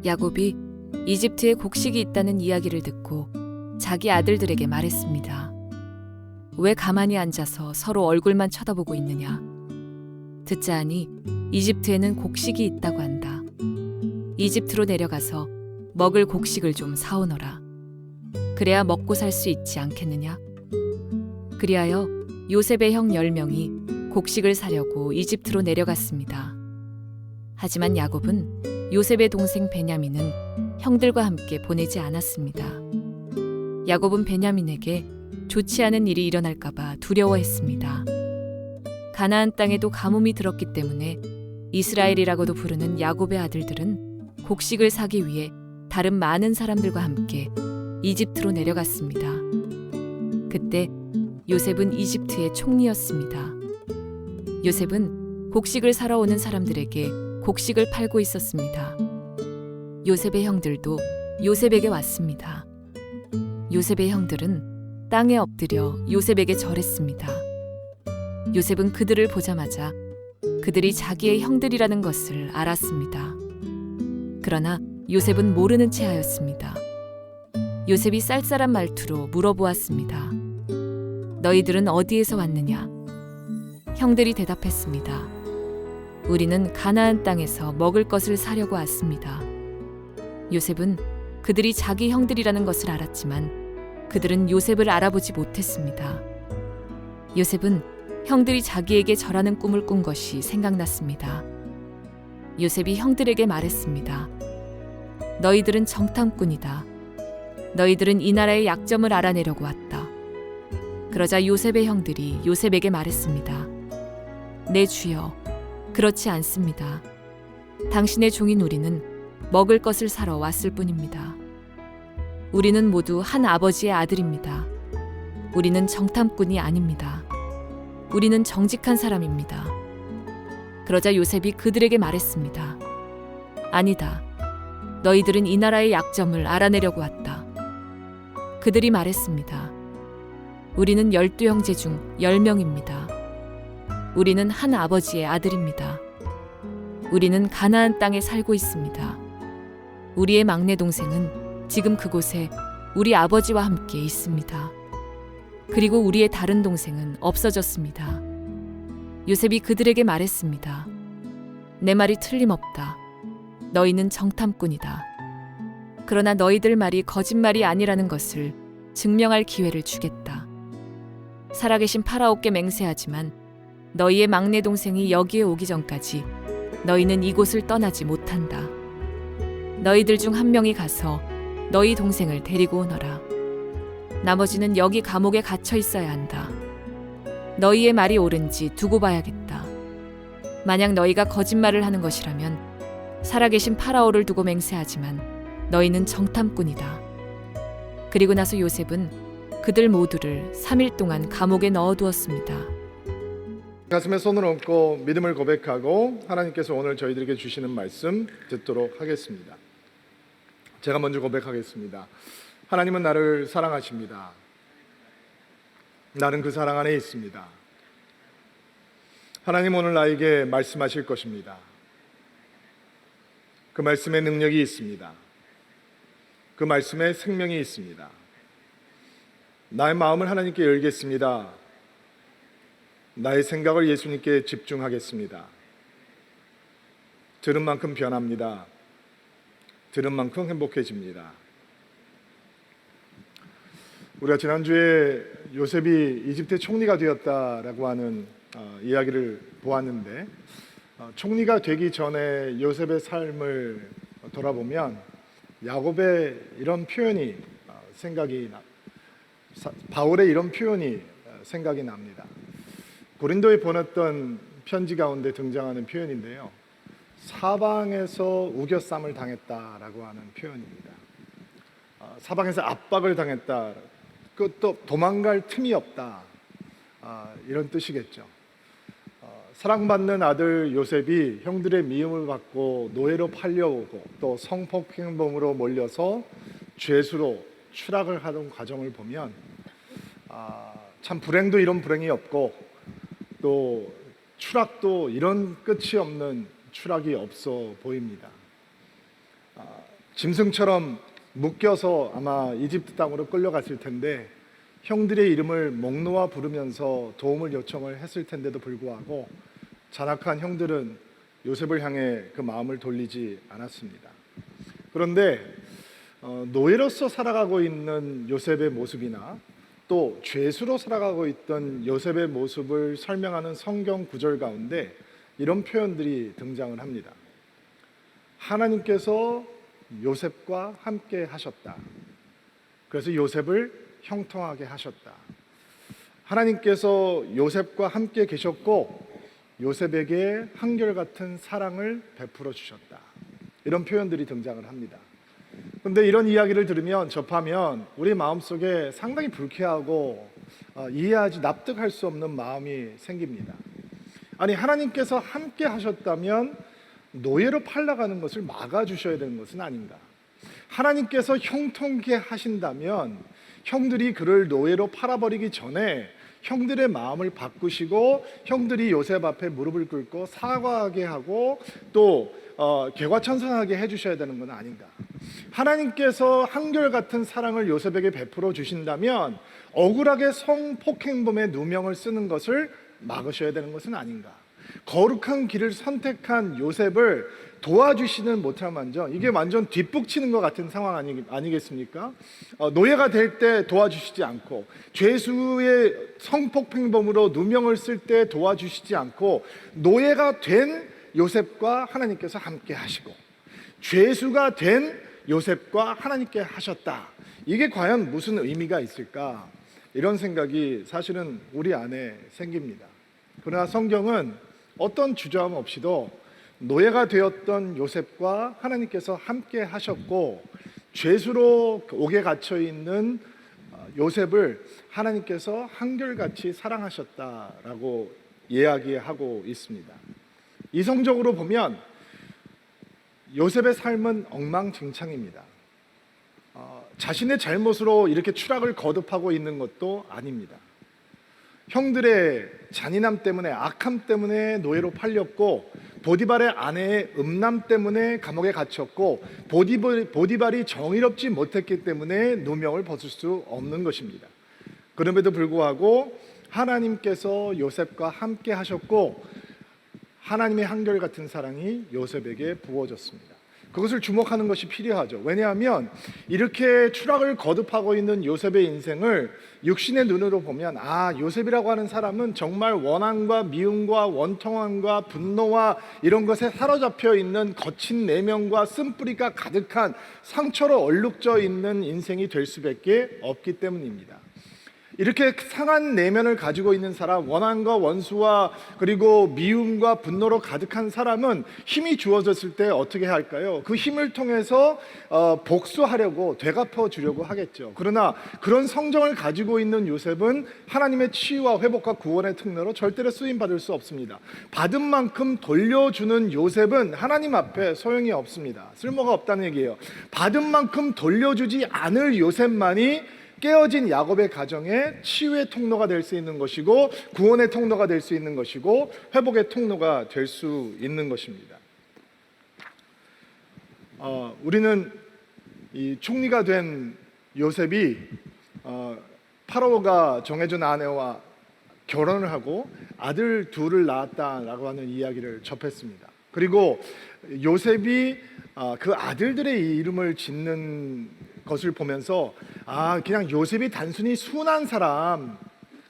야곱이 이집트에 곡식이 있다는 이야기를 듣고 자기 아들들에게 말했습니다. 왜 가만히 앉아서 서로 얼굴만 쳐다보고 있느냐? 듣자 하니 이집트에는 곡식이 있다고 한다. 이집트로 내려가서 먹을 곡식을 좀 사오너라. 그래야 먹고 살 수 있지 않겠느냐? 그리하여 요셉의 형 10명이 곡식을 사려고 이집트로 내려갔습니다. 하지만 야곱은 요셉의 동생 베냐민은 형들과 함께 보내지 않았습니다. 야곱은 베냐민에게 좋지 않은 일이 일어날까봐 두려워했습니다. 가나안 땅에도 가뭄이 들었기 때문에 이스라엘이라고도 부르는 야곱의 아들들은 곡식을 사기 위해 다른 많은 사람들과 함께 이집트로 내려갔습니다. 그때 요셉은 이집트의 총리였습니다. 요셉은 곡식을 사러 오는 사람들에게 곡식을 팔고 있었습니다. 요셉의 형들도 요셉에게 왔습니다. 요셉의 형들은 땅에 엎드려 요셉에게 절했습니다. 요셉은 그들을 보자마자 그들이 자기의 형들이라는 것을 알았습니다. 그러나 요셉은 모르는 채 하였습니다. 요셉이 쌀쌀한 말투로 물어보았습니다. 너희들은 어디에서 왔느냐? 형들이 대답했습니다. 우리는 가나안 땅에서 먹을 것을 사려고 왔습니다. 요셉은 그들이 자기 형들이라는 것을 알았지만 그들은 요셉을 알아보지 못했습니다. 요셉은 형들이 자기에게 절하는 꿈을 꾼 것이 생각났습니다. 요셉이 형들에게 말했습니다. 너희들은 정탐꾼이다. 너희들은 이 나라의 약점을 알아내려고 왔다. 그러자 요셉의 형들이 요셉에게 말했습니다. 내 주여, 그렇지 않습니다. 당신의 종인 우리는 먹을 것을 사러 왔을 뿐입니다. 우리는 모두 한 아버지의 아들입니다. 우리는 정탐꾼이 아닙니다. 우리는 정직한 사람입니다. 그러자 요셉이 그들에게 말했습니다. 아니다. 너희들은 이 나라의 약점을 알아내려고 왔다. 그들이 말했습니다. 우리는 12형제 중 10명입니다. 우리는 한 아버지의 아들입니다. 우리는 가나안 땅에 살고 있습니다. 우리의 막내 동생은 지금 그곳에 우리 아버지와 함께 있습니다. 그리고 우리의 다른 동생은 없어졌습니다. 요셉이 그들에게 말했습니다. 내 말이 틀림없다. 너희는 정탐꾼이다. 그러나 너희들 말이 거짓말이 아니라는 것을 증명할 기회를 주겠다. 살아계신 파라오께 맹세하지만 너희의 막내 동생이 여기에 오기 전까지 너희는 이곳을 떠나지 못한다. 너희들 중 한 명이 가서 너희 동생을 데리고 오너라. 나머지는 여기 감옥에 갇혀 있어야 한다. 너희의 말이 옳은지 두고 봐야겠다. 만약 너희가 거짓말을 하는 것이라면 살아계신 파라오를 두고 맹세하지만 너희는 정탐꾼이다. 그리고 나서 요셉은 그들 모두를 3일 동안 감옥에 넣어두었습니다. 가슴에 손을 얹고 믿음을 고백하고 하나님께서 오늘 저희들에게 주시는 말씀 듣도록 하겠습니다. 제가 먼저 고백하겠습니다. 하나님은 나를 사랑하십니다. 나는 그 사랑 안에 있습니다. 하나님 오늘 나에게 말씀하실 것입니다. 그 말씀에 능력이 있습니다. 그 말씀에 생명이 있습니다. 나의 마음을 하나님께 열겠습니다. 나의 생각을 예수님께 집중하겠습니다. 들은 만큼 변합니다. 들은 만큼 행복해집니다. 우리가 지난주에 요셉이 이집트의 총리가 되었다라고 하는 이야기를 보았는데 총리가 되기 전에 요셉의 삶을 돌아보면 야곱의 이런 표현이 바울의 이런 표현이 생각이 납니다. 고린도에 보냈던 편지 가운데 등장하는 표현인데요. 사방에서 우겨쌈을 당했다라고 하는 표현입니다. 사방에서 압박을 당했다. 그것도 도망갈 틈이 없다. 이런 뜻이겠죠. 사랑받는 아들 요셉이 형들의 미움을 받고 노예로 팔려오고 또 성폭행범으로 몰려서 죄수로 추락을 하던 과정을 보면 참 불행도 이런 불행이 없고 또 추락도 이런 끝이 없는 추락이 없어 보입니다. 짐승처럼 묶여서 아마 이집트 땅으로 끌려갔을 텐데 형들의 이름을 목놓아 부르면서 도움을 요청을 했을 텐데도 불구하고 잔악한 형들은 요셉을 향해 그 마음을 돌리지 않았습니다. 그런데 노예로서 살아가고 있는 요셉의 모습이나 또 죄수로 살아가고 있던 요셉의 모습을 설명하는 성경 구절 가운데 이런 표현들이 등장을 합니다. 하나님께서 요셉과 함께 하셨다. 그래서 요셉을 형통하게 하셨다. 하나님께서 요셉과 함께 계셨고 요셉에게 한결같은 사랑을 베풀어 주셨다. 이런 표현들이 등장을 합니다. 그런데 이런 이야기를 들으면 접하면 우리 마음속에 상당히 불쾌하고 이해하지 납득할 수 없는 마음이 생깁니다. 아니, 하나님께서 함께 하셨다면 노예로 팔려가는 것을 막아주셔야 되는 것은 아닌가? 하나님께서 형통케 하신다면 형들이 그를 노예로 팔아버리기 전에 형들의 마음을 바꾸시고 형들이 요셉 앞에 무릎을 꿇고 사과하게 하고 또 개과천선하게 해주셔야 되는 건 아닌가? 하나님께서 한결같은 사랑을 요셉에게 베풀어 주신다면 억울하게 성폭행범의 누명을 쓰는 것을 막으셔야 되는 것은 아닌가? 거룩한 길을 선택한 요셉을 도와주시는 못할만정 이게 완전 뒷북치는 것 같은 상황 아니겠습니까? 노예가 될 때 도와주시지 않고 죄수의 성폭행범으로 누명을 쓸 때 도와주시지 않고 노예가 된 요셉과 하나님께서 함께 하시고 죄수가 된 요셉과 하나님께 하셨다. 이게 과연 무슨 의미가 있을까? 이런 생각이 사실은 우리 안에 생깁니다. 그러나 성경은 어떤 주저함 없이도 노예가 되었던 요셉과 하나님께서 함께 하셨고 죄수로 옥에 갇혀 있는 요셉을 하나님께서 한결같이 사랑하셨다라고 이야기하고 있습니다. 이성적으로 보면 요셉의 삶은 엉망진창입니다. 자신의 잘못으로 이렇게 추락을 거듭하고 있는 것도 아닙니다. 형들의 잔인함 때문에, 악함 때문에 노예로 팔렸고 보디발의 아내의 음란 때문에 감옥에 갇혔고 보디발이 정의롭지 못했기 때문에 누명을 벗을 수 없는 것입니다. 그럼에도 불구하고 하나님께서 요셉과 함께 하셨고 하나님의 한결같은 사랑이 요셉에게 부어졌습니다. 그것을 주목하는 것이 필요하죠. 왜냐하면 이렇게 추락을 거듭하고 있는 요셉의 인생을 육신의 눈으로 보면 요셉이라고 하는 사람은 정말 원한과 미움과 원통함과 분노와 이런 것에 사로잡혀 있는 거친 내면과 쓴뿌리가 가득한 상처로 얼룩져 있는 인생이 될 수밖에 없기 때문입니다. 이렇게 상한 내면을 가지고 있는 사람, 원한과 원수와 그리고 미움과 분노로 가득한 사람은 힘이 주어졌을 때 어떻게 할까요? 그 힘을 통해서 복수하려고 되갚아 주려고 하겠죠. 그러나 그런 성정을 가지고 있는 요셉은 하나님의 치유와 회복과 구원의 특례로 절대로 쓰임받을 수 없습니다. 받은 만큼 돌려주는 요셉은 하나님 앞에 소용이 없습니다. 쓸모가 없다는 얘기예요. 받은 만큼 돌려주지 않을 요셉만이 깨어진 야곱의 가정에 치유의 통로가 될 수 있는 것이고 구원의 통로가 될 수 있는 것이고 회복의 통로가 될 수 있는 것입니다. 우리는 이 총리가 된 요셉이 파라오가 정해준 아내와 결혼을 하고 아들 둘을 낳았다라고 하는 이야기를 접했습니다. 그리고 요셉이 그 아들들의 이름을 짓는 것을 보면서 그냥 요셉이 단순히 순한 사람,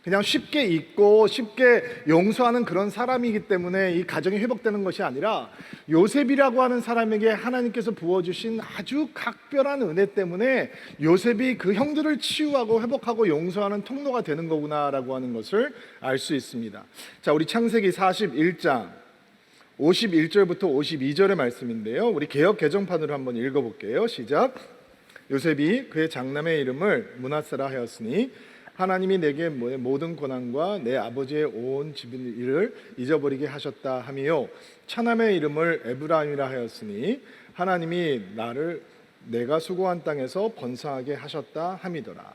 그냥 쉽게 잊고 쉽게 용서하는 그런 사람이기 때문에 이 가정이 회복되는 것이 아니라 요셉이라고 하는 사람에게 하나님께서 부어주신 아주 각별한 은혜 때문에 요셉이 그 형들을 치유하고 회복하고 용서하는 통로가 되는 거구나라고 하는 것을 알 수 있습니다. 자, 우리 창세기 41장 51절부터 52절의 말씀인데요, 우리 개역 개정판으로 한번 읽어볼게요. 시작. 요셉이 그의 장남의 이름을 므낫세라 하였으니 하나님이 내게 모든 고난과 내 아버지의 온 집을 잊어버리게 하셨다 하며, 차남의 이름을 에브라임이라 하였으니 하나님이 나를 내가 수고한 땅에서 번성하게 하셨다 함이더라.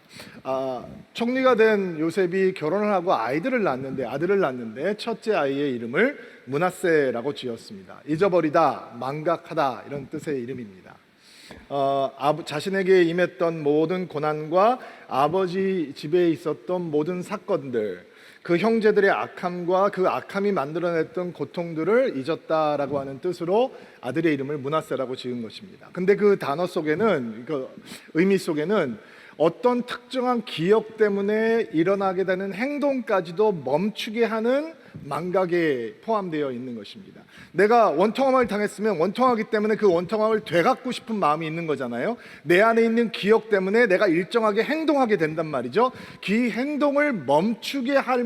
총리가 된 요셉이 결혼을 하고 아들을 낳는데 첫째 아이의 이름을 므낫세라고 지었습니다. 잊어버리다, 망각하다 이런 뜻의 이름입니다. 자신에게 임했던 모든 고난과 아버지 집에 있었던 모든 사건들, 그 형제들의 악함과 그 악함이 만들어냈던 고통들을 잊었다라고 하는 뜻으로 아들의 이름을 므낫세라고 지은 것입니다. 근데 그 단어 속에는, 그 의미 속에는 어떤 특정한 기억 때문에 일어나게 되는 행동까지도 멈추게 하는 망각에 포함되어 있는 것입니다. 내가 원통함을 당했으면 원통하기 때문에 그 원통함을 되갚고 싶은 마음이 있는 거잖아요. 내 안에 있는 기억 때문에 내가 일정하게 행동하게 된단 말이죠. 그 행동을 멈추게 할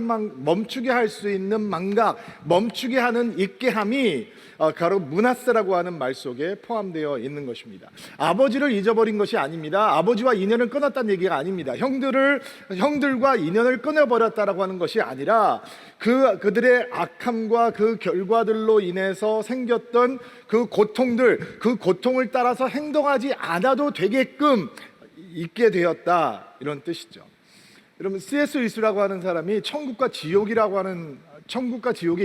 수 있는 망각, 멈추게 하는 잊게함이 바로 므낫세라고 하는 말 속에 포함되어 있는 것입니다. 아버지를 잊어버린 것이 아닙니다. 아버지와 인연을 끊었다는 얘기가 아닙니다. 형들과 인연을 끊어버렸다라고 하는 것이 아니라 그들의 악함과 그 결과들로 인해서 생겼던 그 고통들, 그 고통을 따라서 행동하지 않아도 되게끔 있게 되었다, 이런 뜻이죠. 여러분, C.S. 루이스라고 하는 사람이 천국과 지옥의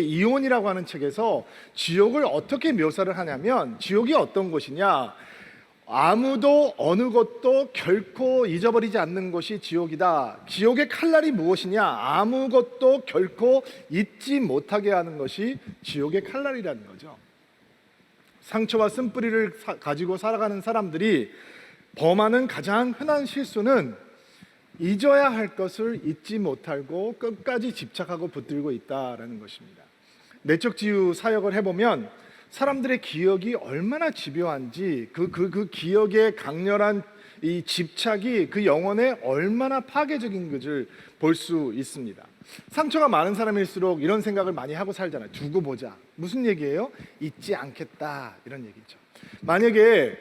이혼이라고 하는 책에서 지옥을 어떻게 묘사를 하냐면, 지옥이 어떤 곳이냐, 아무도 어느 것도 결코 잊어버리지 않는 것이 지옥이다. 지옥의 칼날이 무엇이냐, 아무것도 결코 잊지 못하게 하는 것이 지옥의 칼날이라는 거죠. 상처와 쓴뿌리를 가지고 살아가는 사람들이 범하는 가장 흔한 실수는 잊어야 할 것을 잊지 못하고 끝까지 집착하고 붙들고 있다라는 것입니다. 내적 치유 사역을 해보면 사람들의 기억이 얼마나 집요한지, 그 기억의 강렬한 이 집착이 그 영혼에 얼마나 파괴적인 것을 볼 수 있습니다. 상처가 많은 사람일수록 이런 생각을 많이 하고 살잖아요. 두고 보자. 무슨 얘기예요? 잊지 않겠다, 이런 얘기죠. 만약에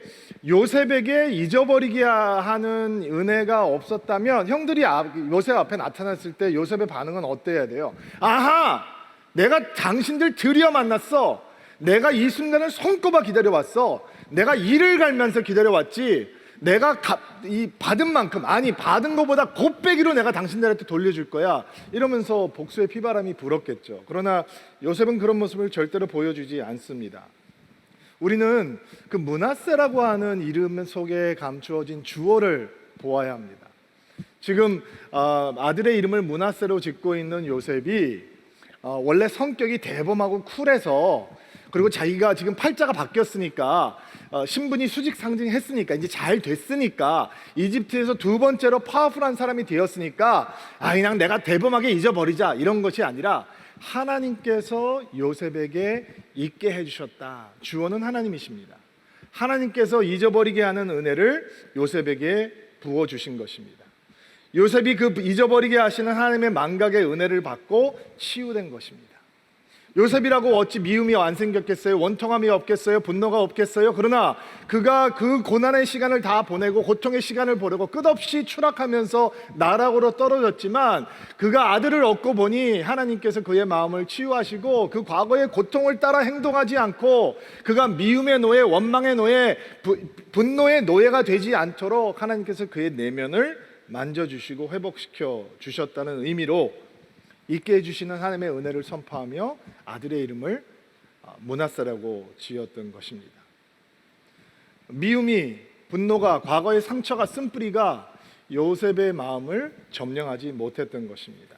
요셉에게 잊어버리게 하는 은혜가 없었다면 형들이 요셉 앞에 나타났을 때 요셉의 반응은 어때야 돼요? 아하! 내가 당신들 드디어 만났어. 내가 이 순간을 손꼽아 기다려왔어. 내가 이를 갈면서 기다려왔지. 내가 받은 만큼, 아니 받은 것보다 곱빼기로 내가 당신들한테 돌려줄 거야, 이러면서 복수의 피바람이 불었겠죠. 그러나 요셉은 그런 모습을 절대로 보여주지 않습니다. 우리는 그 므낫세라고 하는 이름 속에 감추어진 주어를 보아야 합니다. 지금 아들의 이름을 므낫세로 짓고 있는 요셉이 원래 성격이 대범하고 쿨해서, 그리고 자기가 지금 팔자가 바뀌었으니까, 신분이 수직 상승했으니까, 이제 잘 됐으니까, 이집트에서 두 번째로 파워풀한 사람이 되었으니까 그냥 내가 대범하게 잊어버리자, 이런 것이 아니라 하나님께서 요셉에게 잊게 해주셨다. 주어는 하나님이십니다. 하나님께서 잊어버리게 하는 은혜를 요셉에게 부어주신 것입니다. 요셉이 그 잊어버리게 하시는 하나님의 망각의 은혜를 받고 치유된 것입니다. 요셉이라고 어찌 미움이 안 생겼겠어요? 원통함이 없겠어요? 분노가 없겠어요? 그러나 그가 그 고난의 시간을 다 보내고 고통의 시간을 보내고 끝없이 추락하면서 나락으로 떨어졌지만, 그가 아들을 얻고 보니 하나님께서 그의 마음을 치유하시고 그 과거의 고통을 따라 행동하지 않고 그가 미움의 노예, 원망의 노예, 분노의 노예가 되지 않도록 하나님께서 그의 내면을 만져주시고 회복시켜 주셨다는 의미로 있게 해주시는 하나님의 은혜를 선포하며 아들의 이름을 므낫세라고 지었던 것입니다. 미움이, 분노가, 과거의 상처가, 쓴뿌리가 요셉의 마음을 점령하지 못했던 것입니다.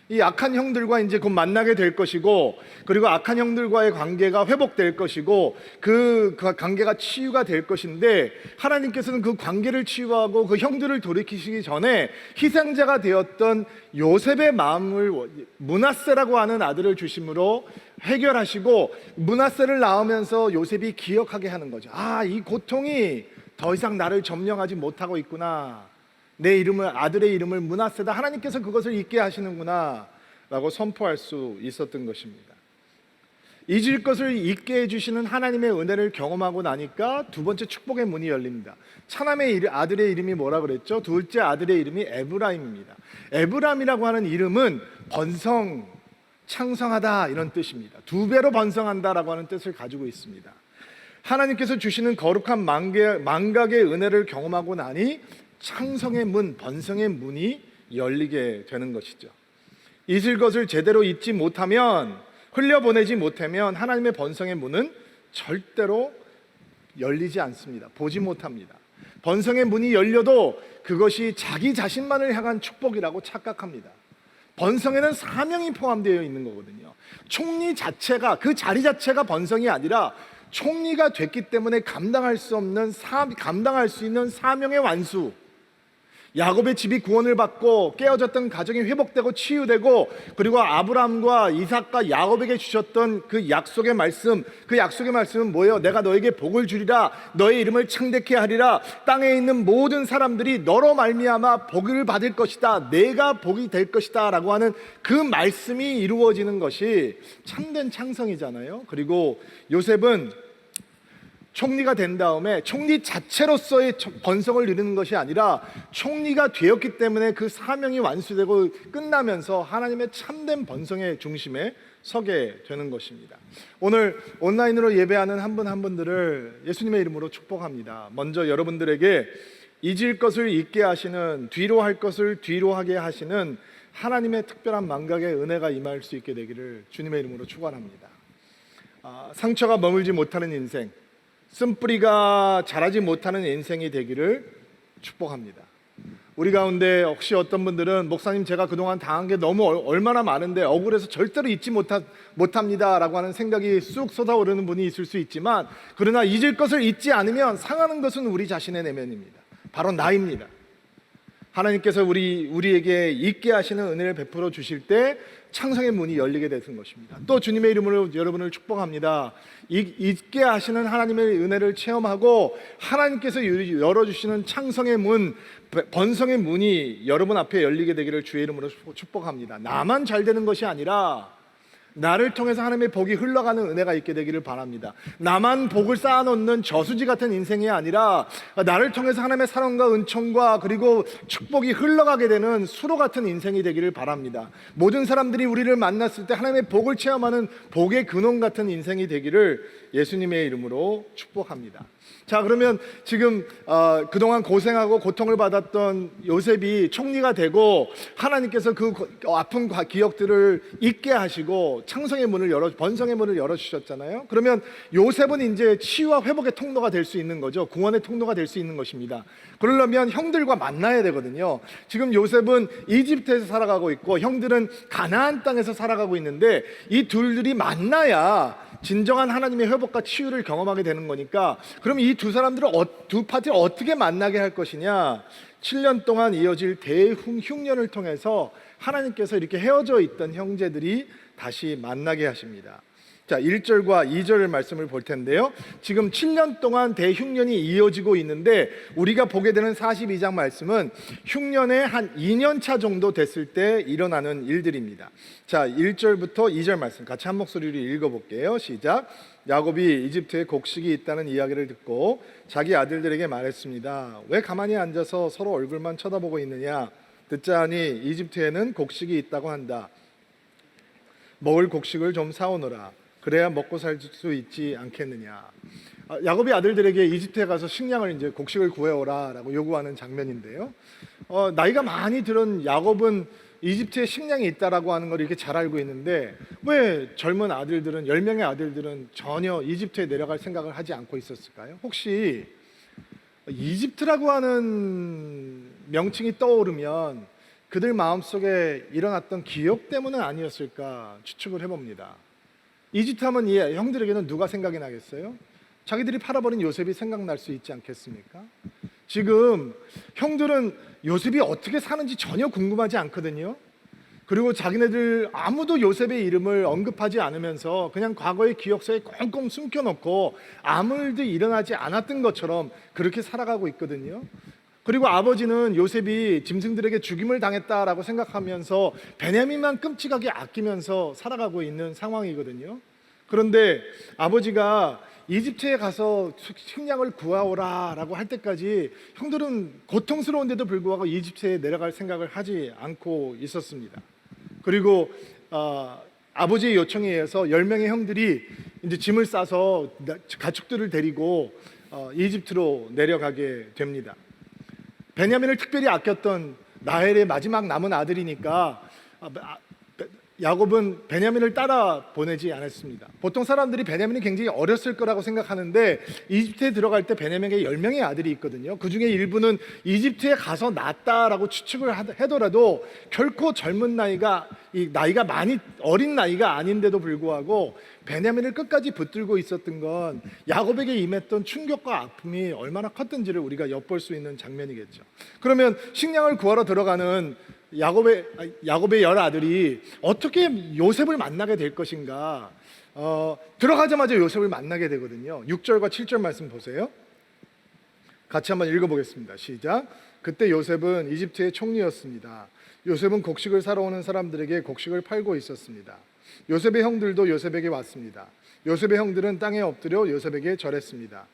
이 악한 형들과 이제 곧 만나게 될 것이고, 그리고 악한 형들과의 관계가 회복될 것이고, 그 관계가 치유가 될 것인데, 하나님께서는 그 관계를 치유하고 그 형들을 돌이키시기 전에 희생자가 되었던 요셉의 마음을 므낫세라고 하는 아들을 주심으로 해결하시고, 므낫세를 낳으면서 요셉이 기억하게 하는 거죠. 이 고통이 더 이상 나를 점령하지 못하고 있구나, 내 이름을, 아들의 이름을 므낫세다, 하나님께서 그것을 잊게 하시는구나 라고 선포할 수 있었던 것입니다. 잊을 것을 잊게 해주시는 하나님의 은혜를 경험하고 나니까 두 번째 축복의 문이 열립니다. 차남의 아들의 이름이 뭐라 그랬죠? 둘째 아들의 이름이 에브라임입니다. 에브라임이라고 하는 이름은 번성, 창성하다, 이런 뜻입니다. 두 배로 번성한다라고 하는 뜻을 가지고 있습니다. 하나님께서 주시는 거룩한 망각의 은혜를 경험하고 나니 창성의 문, 번성의 문이 열리게 되는 것이죠. 잊을 것을 제대로 잊지 못하면, 흘려보내지 못하면 하나님의 번성의 문은 절대로 열리지 않습니다. 보지 못합니다. 번성의 문이 열려도 그것이 자기 자신만을 향한 축복이라고 착각합니다. 번성에는 사명이 포함되어 있는 거거든요. 총리 자체가, 그 자리 자체가 번성이 아니라 총리가 됐기 때문에 감당할 수 있는 사명의 완수. 야곱의 집이 구원을 받고 깨어졌던 가정이 회복되고 치유되고, 그리고 아브라함과 이삭과 야곱에게 주셨던 그 약속의 말씀, 그 약속의 말씀은 뭐예요? 내가 너에게 복을 주리라, 너의 이름을 창대케 하리라, 땅에 있는 모든 사람들이 너로 말미암아 복을 받을 것이다, 내가 복이 될 것이다 라고 하는 그 말씀이 이루어지는 것이 참된 창성이잖아요. 그리고 요셉은 총리가 된 다음에 총리 자체로서의 번성을 이루는 것이 아니라 총리가 되었기 때문에 그 사명이 완수되고 끝나면서 하나님의 참된 번성의 중심에 서게 되는 것입니다. 오늘 온라인으로 예배하는 한 분 한 분들을 예수님의 이름으로 축복합니다. 먼저 여러분들에게 잊을 것을 잊게 하시는, 뒤로 할 것을 뒤로 하게 하시는 하나님의 특별한 망각의 은혜가 임할 수 있게 되기를 주님의 이름으로 축원합니다. 상처가 머물지 못하는 인생, 쓴뿌리가 자라지 못하는 인생이 되기를 축복합니다. 우리 가운데 혹시 어떤 분들은 목사님 제가 그동안 당한 게 너무 얼마나 많은데 억울해서 절대로 잊지 못합니다 라고 하는 생각이 쑥 쏟아오르는 분이 있을 수 있지만, 그러나 잊을 것을 잊지 않으면 상하는 것은 우리 자신의 내면입니다. 바로 나입니다. 하나님께서 우리에게 잊게 하시는 은혜를 베풀어 주실 때 창성의 문이 열리게 되는 것입니다. 또 주님의 이름으로 여러분을 축복합니다. 잊게 하시는 하나님의 은혜를 체험하고 하나님께서 열어주시는 창성의 문, 번성의 문이 여러분 앞에 열리게 되기를 주의 이름으로 축복합니다. 나만 잘 되는 것이 아니라 나를 통해서 하나님의 복이 흘러가는 은혜가 있게 되기를 바랍니다. 나만 복을 쌓아놓는 저수지 같은 인생이 아니라 나를 통해서 하나님의 사랑과 은총과 그리고 축복이 흘러가게 되는 수로 같은 인생이 되기를 바랍니다. 모든 사람들이 우리를 만났을 때 하나님의 복을 체험하는 복의 근원 같은 인생이 되기를 예수님의 이름으로 축복합니다. 자, 그러면 지금 그동안 고생하고 고통을 받았던 요셉이 총리가 되고 하나님께서 그 아픈 기억들을 잊게 하시고 창성의 문을 번성의 문을 열어주셨잖아요. 그러면 요셉은 이제 치유와 회복의 통로가 될 수 있는 거죠. 구원의 통로가 될 수 있는 것입니다. 그러려면 형들과 만나야 되거든요. 지금 요셉은 이집트에서 살아가고 있고 형들은 가나안 땅에서 살아가고 있는데 이 둘들이 만나야 진정한 하나님의 회복과 치유를 경험하게 되는 거니까, 그럼 이 두 사람들을 두 파티를 어떻게 만나게 할 것이냐? 7년 동안 이어질 대흉년을 통해서 하나님께서 이렇게 헤어져 있던 형제들이 다시 만나게 하십니다. 자, 1절과 2절 말씀을 볼 텐데요. 지금 7년 동안 대흉년이 이어지고 있는데 우리가 보게 되는 42장 말씀은 흉년의 한 2년 차 정도 됐을 때 일어나는 일들입니다. 자, 1절부터 2절 말씀 같이 한 목소리로 읽어볼게요. 시작. 야곱이 이집트에 곡식이 있다는 이야기를 듣고 자기 아들들에게 말했습니다. 왜 가만히 앉아서 서로 얼굴만 쳐다보고 있느냐? 듣자 하니 이집트에는 곡식이 있다고 한다. 먹을 곡식을 좀 사오너라. 그래야 먹고 살 수 있지 않겠느냐. 야곱이 아들들에게 이집트에 가서 식량을 이제 곡식을 구해오라라고 요구하는 장면인데요. 나이가 많이 들은 야곱은 이집트에 식량이 있다라고 하는 걸 이렇게 잘 알고 있는데 왜 젊은 아들들은 10명의 아들들은 전혀 이집트에 내려갈 생각을 하지 않고 있었을까요? 혹시 이집트라고 하는 명칭이 떠오르면 그들 마음속에 일어났던 기억 때문은 아니었을까 추측을 해봅니다. 이집트 하면 형들에게는 누가 생각이 나겠어요? 자기들이 팔아버린 요셉이 생각날 수 있지 않겠습니까? 지금 형들은 요셉이 어떻게 사는지 전혀 궁금하지 않거든요. 그리고 자기네들 아무도 요셉의 이름을 언급하지 않으면서 그냥 과거의 기억서에 꽁꽁 숨겨놓고 아무 일도 일어나지 않았던 것처럼 그렇게 살아가고 있거든요. 그리고 아버지는 요셉이 짐승들에게 죽임을 당했다라고 생각하면서 베냐민만 끔찍하게 아끼면서 살아가고 있는 상황이거든요. 그런데 아버지가 이집트에 가서 식량을 구하오라라고 할 때까지 형들은 고통스러운데도 불구하고 이집트에 내려갈 생각을 하지 않고 있었습니다. 그리고 아버지의 요청에 의해서 10명의 형들이 이제 짐을 싸서 가축들을 데리고 이집트로 내려가게 됩니다. 베냐민을 특별히 아꼈던 라헬의 마지막 남은 아들이니까 야곱은 베냐민을 따라 보내지 않았습니다. 보통 사람들이 베냐민이 굉장히 어렸을 거라고 생각하는데 이집트에 들어갈 때 베냐민에게 10명의 아들이 있거든요. 그 중에 일부는 이집트에 가서 낳았다라고 추측을 하더라도 결코 젊은 나이가 많이 어린 나이가 아닌데도 불구하고 베냐민을 끝까지 붙들고 있었던 건 야곱에게 임했던 충격과 아픔이 얼마나 컸던지를 우리가 엿볼 수 있는 장면이겠죠. 그러면 식량을 구하러 들어가는 야곱의 10아들이 어떻게 요셉을 만나게 될 것인가? 들어가자마자 요셉을 만나게 되거든요. 6절과 7절 말씀 보세요. 같이 한번 읽어보겠습니다. 시작. 그때 요셉은 이집트의 총리였습니다. 요셉은 곡식을 사러 오는 사람들에게 곡식을 팔고 있었습니다. 요셉의 형들도 요셉에게 왔습니다. 요셉의 형들은 땅에 엎드려 요셉에게 절했습니다.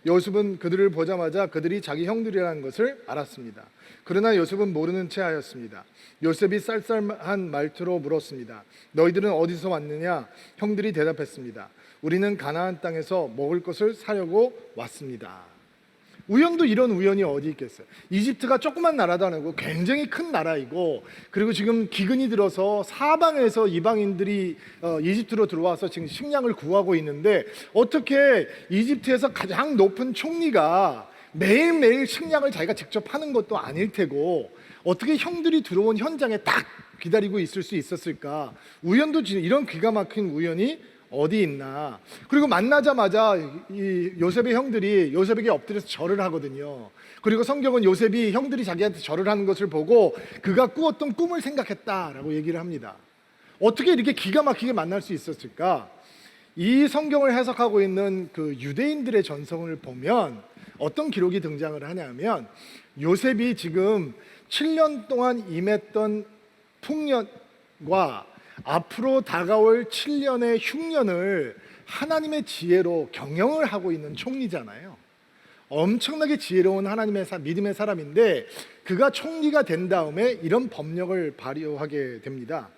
요셉은 그들을 보자마자 그들이 자기 형들이라는 것을 알았습니다. 그러나 요셉은 모르는 채 하였습니다. 요셉이 쌀쌀한 말투로 물었습니다. 너희들은 어디서 왔느냐? 형들이 대답했습니다. 우리는 가나안 땅에서 먹을 것을 사려고 왔습니다. 우연도 이런 우연이 어디 있겠어요? 이집트가 조그만 나라도 아니고 굉장히 큰 나라이고, 그리고 지금 기근이 들어서 사방에서 이방인들이 이집트로 들어와서 지금 식량을 구하고 있는데, 어떻게 이집트에서 가장 높은 총리가 매일매일 식량을 자기가 직접 하는 것도 아닐 테고 어떻게 형들이 들어온 현장에 딱 기다리고 있을 수 있었을까? 우연도 이런 기가 막힌 우연이 어디 있나. 그리고 만나자마자 이 요셉의 형들이 요셉에게 엎드려서 절을 하거든요. 그리고 성경은 요셉이 형들이 자기한테 절을 하는 것을 보고 그가 꾸었던 꿈을 생각했다라고 얘기를 합니다. 어떻게 이렇게 기가 막히게 만날 수 있었을까? 이 성경을 해석하고 있는 그 유대인들의 전성을 보면 어떤 기록이 등장을 하냐면, 요셉이 지금 7년 동안 임했던 풍년과 앞으로 다가올 7년의 흉년을 하나님의 지혜로 경영을 하고 있는 총리잖아요. 엄청나게 지혜로운 하나님의 믿음의 사람인데, 그가 총리가 된 다음에 이런 법령을 발효하게 됩니다.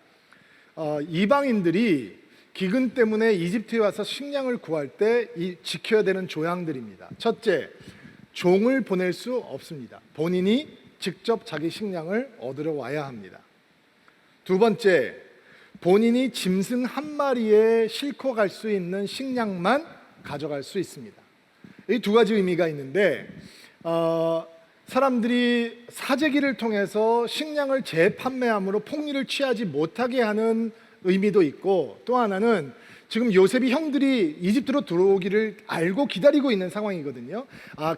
이방인들이 기근 때문에 이집트에 와서 식량을 구할 때 지켜야 되는 조항들입니다. 첫째, 종을 보낼 수 없습니다. 본인이 직접 자기 식량을 얻으러 와야 합니다. 두 번째, 본인이 짐승 한 마리에 싣고 갈 수 있는 식량만 가져갈 수 있습니다. 이 두 가지 의미가 있는데, 사람들이 사재기를 통해서 식량을 재판매함으로 폭리를 취하지 못하게 하는 의미도 있고, 또 하나는 지금 요셉이 형들이 이집트로 들어오기를 알고 기다리고 있는 상황이거든요.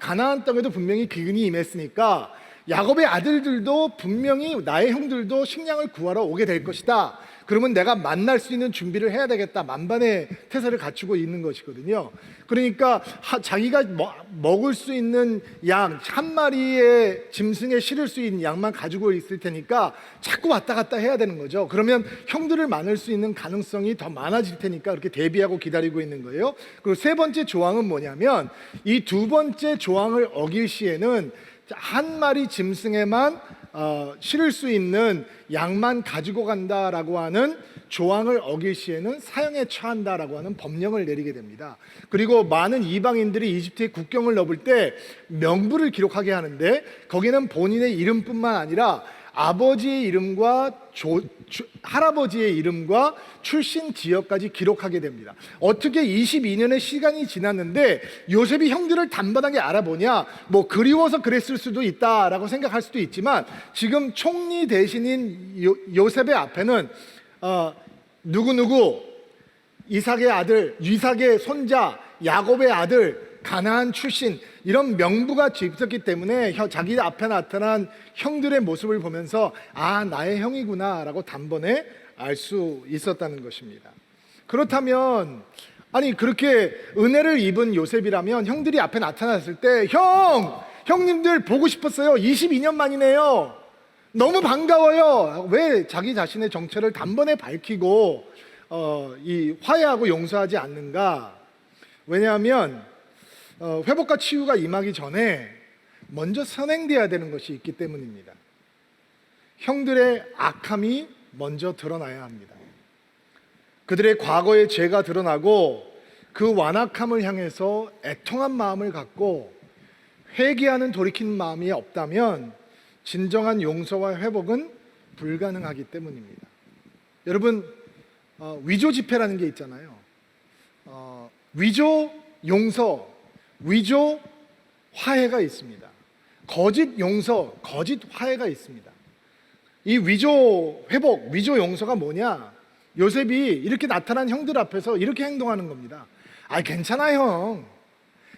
가나안 땅에도 분명히 기근이 임했으니까 야곱의 아들들도 분명히 나의 형들도 식량을 구하러 오게 될 것이다. 그러면 내가 만날 수 있는 준비를 해야 되겠다. 만반의 태세를 갖추고 있는 것이거든요. 그러니까 자기가 먹을 수 있는 양 한 마리의 짐승에 실을 수 있는 양만 가지고 있을 테니까 자꾸 왔다 갔다 해야 되는 거죠. 그러면 형들을 만날 수 있는 가능성이 더 많아질 테니까 그렇게 대비하고 기다리고 있는 거예요. 그리고 세 번째 조항은 뭐냐면, 이 두 번째 조항을 어길 시에는 한 마리 짐승에만 실을 수 있는 양만 가지고 간다라고 하는 조항을 어길 시에는 사형에 처한다라고 하는 법령을 내리게 됩니다. 그리고 많은 이방인들이 이집트의 국경을 넘을 때 명부를 기록하게 하는데, 거기는 본인의 이름뿐만 아니라 아버지의 이름과 할아버지의 이름과 출신 지역까지 기록하게 됩니다. 어떻게 22년의 시간이 지났는데 요셉이 형들을 단번하게 알아보냐? 그리워서 그랬을 수도 있다라고 생각할 수도 있지만, 지금 총리 대신인 요셉의 앞에는 누구누구 이삭의 아들, 이삭의 손자, 야곱의 아들, 가나안 출신, 이런 명부가 있었기 때문에 자기 앞에 나타난 형들의 모습을 보면서 나의 형이구나 라고 단번에 알 수 있었다는 것입니다. 그렇다면 그렇게 은혜를 입은 요셉이라면 형들이 앞에 나타났을 때 형님들 보고 싶었어요. 22년 만이네요. 너무 반가워요. 왜 자기 자신의 정체를 단번에 밝히고 화해하고 용서하지 않는가? 왜냐하면 회복과 치유가 임하기 전에 먼저 선행돼야 되는 것이 있기 때문입니다. 형들의 악함이 먼저 드러나야 합니다. 그들의 과거의 죄가 드러나고 그 완악함을 향해서 애통한 마음을 갖고 회개하는 돌이킨 마음이 없다면 진정한 용서와 회복은 불가능하기 때문입니다. 여러분, 위조 지폐라는 게 있잖아요. 위조 용서, 위조 화해가 있습니다. 거짓 용서, 거짓 화해가 있습니다. 이 위조 회복, 위조 용서가 뭐냐? 요셉이 이렇게 나타난 형들 앞에서 이렇게 행동하는 겁니다. 아, 괜찮아 형.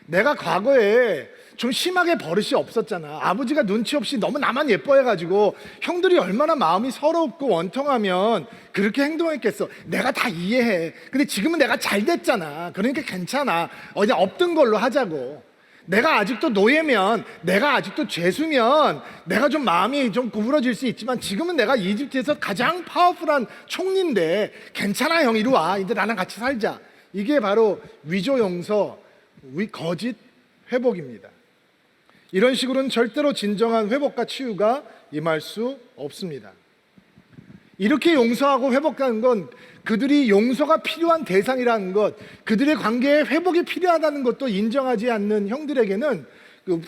내가 과거에 좀 심하게 버릇이 없었잖아. 아버지가 눈치 없이 너무 나만 예뻐해가지고 형들이 얼마나 마음이 서럽고 원통하면 그렇게 행동했겠어. 내가 다 이해해. 근데 지금은 내가 잘 됐잖아. 그러니까 괜찮아. 그냥 없던 걸로 하자고. 내가 아직도 노예면, 내가 아직도 죄수면 내가 좀 마음이 좀 구부러질 수 있지만 지금은 내가 이집트에서 가장 파워풀한 총리인데 괜찮아 형, 이리 와. 이제 나랑 같이 살자. 이게 바로 위조 용서, 거짓 회복입니다. 이런 식으로는 절대로 진정한 회복과 치유가 임할 수 없습니다. 이렇게 용서하고 회복하는 건 그들이 용서가 필요한 대상이라는 것, 그들의 관계에 회복이 필요하다는 것도 인정하지 않는 형들에게는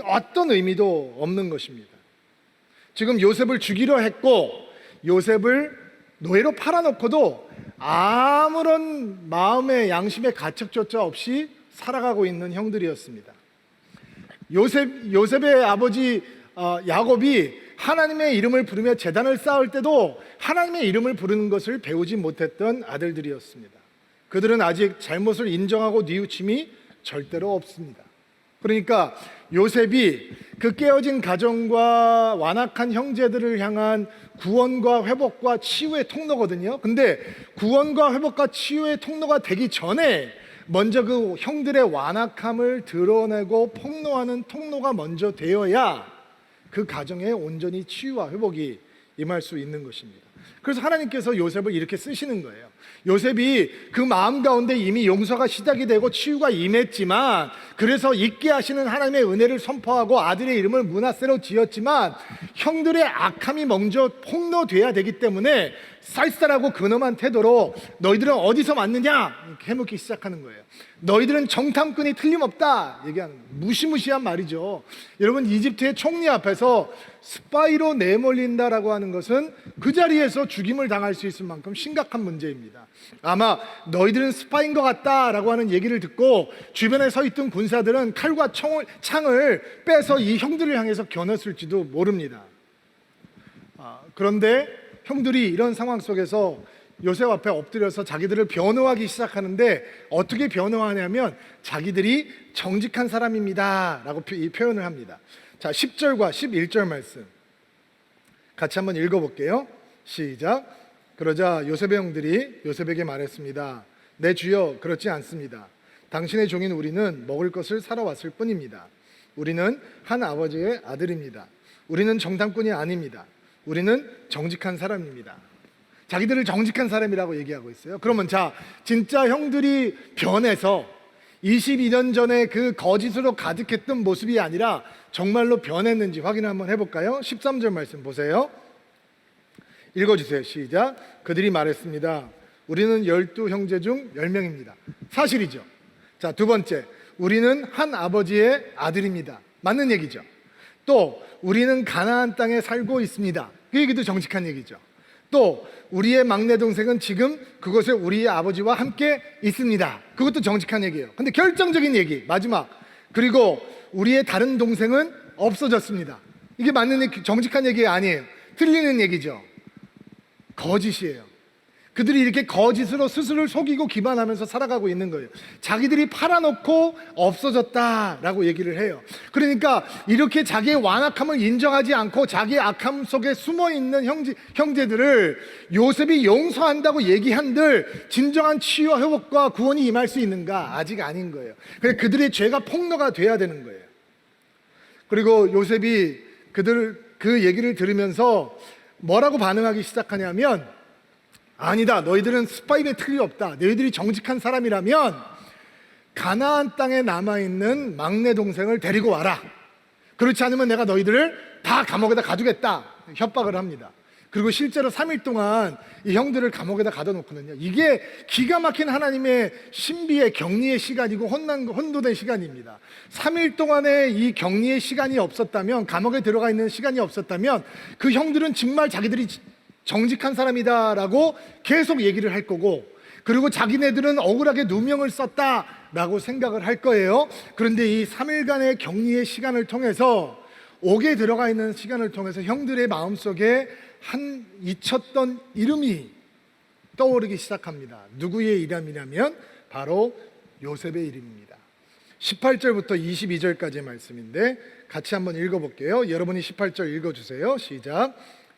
어떤 의미도 없는 것입니다. 지금 요셉을 죽이려 했고 요셉을 노예로 팔아놓고도 아무런 마음의 양심의 가책조차 없이 살아가고 있는 형들이었습니다. 요셉의 아버지 야곱이 하나님의 이름을 부르며 제단을 쌓을 때도 하나님의 이름을 부르는 것을 배우지 못했던 아들들이었습니다. 그들은 아직 잘못을 인정하고 뉘우침이 절대로 없습니다. 그러니까 요셉이 그 깨어진 가정과 완악한 형제들을 향한 구원과 회복과 치유의 통로거든요. 근데 구원과 회복과 치유의 통로가 되기 전에 먼저 그 형들의 완악함을 드러내고 폭로하는 통로가 먼저 되어야 그 가정에 온전히 치유와 회복이 임할 수 있는 것입니다. 그래서 하나님께서 요셉을 이렇게 쓰시는 거예요. 요셉이 그 마음 가운데 이미 용서가 시작이 되고 치유가 임했지만, 그래서 있게 하시는 하나님의 은혜를 선포하고 아들의 이름을 므낫세로 지었지만 형들의 악함이 먼저 폭로돼야 되기 때문에 쌀쌀하고 근엄한 태도로 너희들은 어디서 왔느냐 이렇게 해묻기 시작하는 거예요. 너희들은 정탐꾼이 틀림없다 얘기하는 거예요. 무시무시한 말이죠. 여러분, 이집트의 총리 앞에서 스파이로 내몰린다라고 하는 것은 그 자리에서 죽임을 당할 수 있을 만큼 심각한 문제입니다. 아마 너희들은 스파인 것 같다라고 하는 얘기를 듣고 주변에 서 있던 군사들은 칼과 창을 빼서 이 형들을 향해서 겨눴을지도 모릅니다. 그런데 형들이 이런 상황 속에서 요셉 앞에 엎드려서 자기들을 변호하기 시작하는데, 어떻게 변호하냐면 자기들이 정직한 사람입니다 라고 이 표현을 합니다. 자, 10절과 11절 말씀 같이 한번 읽어볼게요. 시작. 그러자 요셉의 형들이 요셉에게 말했습니다. 내 주여, 그렇지 않습니다. 당신의 종인 우리는 먹을 것을 사러 왔을 뿐입니다. 우리는 한 아버지의 아들입니다. 우리는 정탐꾼이 아닙니다. 우리는 정직한 사람입니다. 자기들을 정직한 사람이라고 얘기하고 있어요. 그러면 자, 진짜 형들이 변해서 22년 전에 그 거짓으로 가득했던 모습이 아니라 정말로 변했는지 확인을 한번 해볼까요? 13절 말씀 보세요. 읽어주세요. 시작. 그들이 말했습니다. 우리는 12형제 중 10명입니다. 사실이죠. 자, 두 번째, 우리는 한 아버지의 아들입니다. 맞는 얘기죠. 또 우리는 가나안 땅에 살고 있습니다. 그 얘기도 정직한 얘기죠. 또 우리의 막내 동생은 지금 그곳에 우리의 아버지와 함께 있습니다. 그것도 정직한 얘기예요. 근데 결정적인 얘기 마지막, 그리고 우리의 다른 동생은 없어졌습니다. 이게 맞는 얘기, 정직한 얘기 아니에요. 틀리는 얘기죠. 거짓이에요. 그들이 이렇게 거짓으로 스스로를 속이고 기반하면서 살아가고 있는 거예요. 자기들이 팔아놓고 없어졌다라고 얘기를 해요. 그러니까 이렇게 자기의 완악함을 인정하지 않고 자기의 악함 속에 숨어있는 형제들을 요셉이 용서한다고 얘기한들 진정한 치유와 회복과 구원이 임할 수 있는가? 아직 아닌 거예요. 그래서 그들의 죄가 폭로가 돼야 되는 거예요. 그리고 요셉이 그 얘기를 들으면서 뭐라고 반응하기 시작하냐면, 아니다, 너희들은 스파임에 틀림없다, 너희들이 정직한 사람이라면 가나안 땅에 남아있는 막내 동생을 데리고 와라. 그렇지 않으면 내가 너희들을 다 감옥에다 가두겠다 협박을 합니다. 그리고 실제로 3일 동안 이 형들을 감옥에다 가둬놓거든요. 이게 기가 막힌 하나님의 신비의 격리의 시간이고 혼돈된 시간입니다. 3일 동안의 이 격리의 시간이 없었다면, 감옥에 들어가 있는 시간이 없었다면 그 형들은 정말 자기들이 정직한 사람이다라고 계속 얘기를 할 거고, 그리고 자기네들은 억울하게 누명을 썼다라고 생각을 할 거예요. 그런데 이 3일간의 격리의 시간을 통해서, 옥에 들어가 있는 시간을 통해서 형들의 마음속에 한 잊혔던 이름이 떠오르기 시작합니다. 누구의 이름이냐면 바로 요셉의 이름입니다. 18절부터 22절까지의 말씀인데 같이 한번 읽어볼게요. 여러분이 18절 읽어주세요. 시작.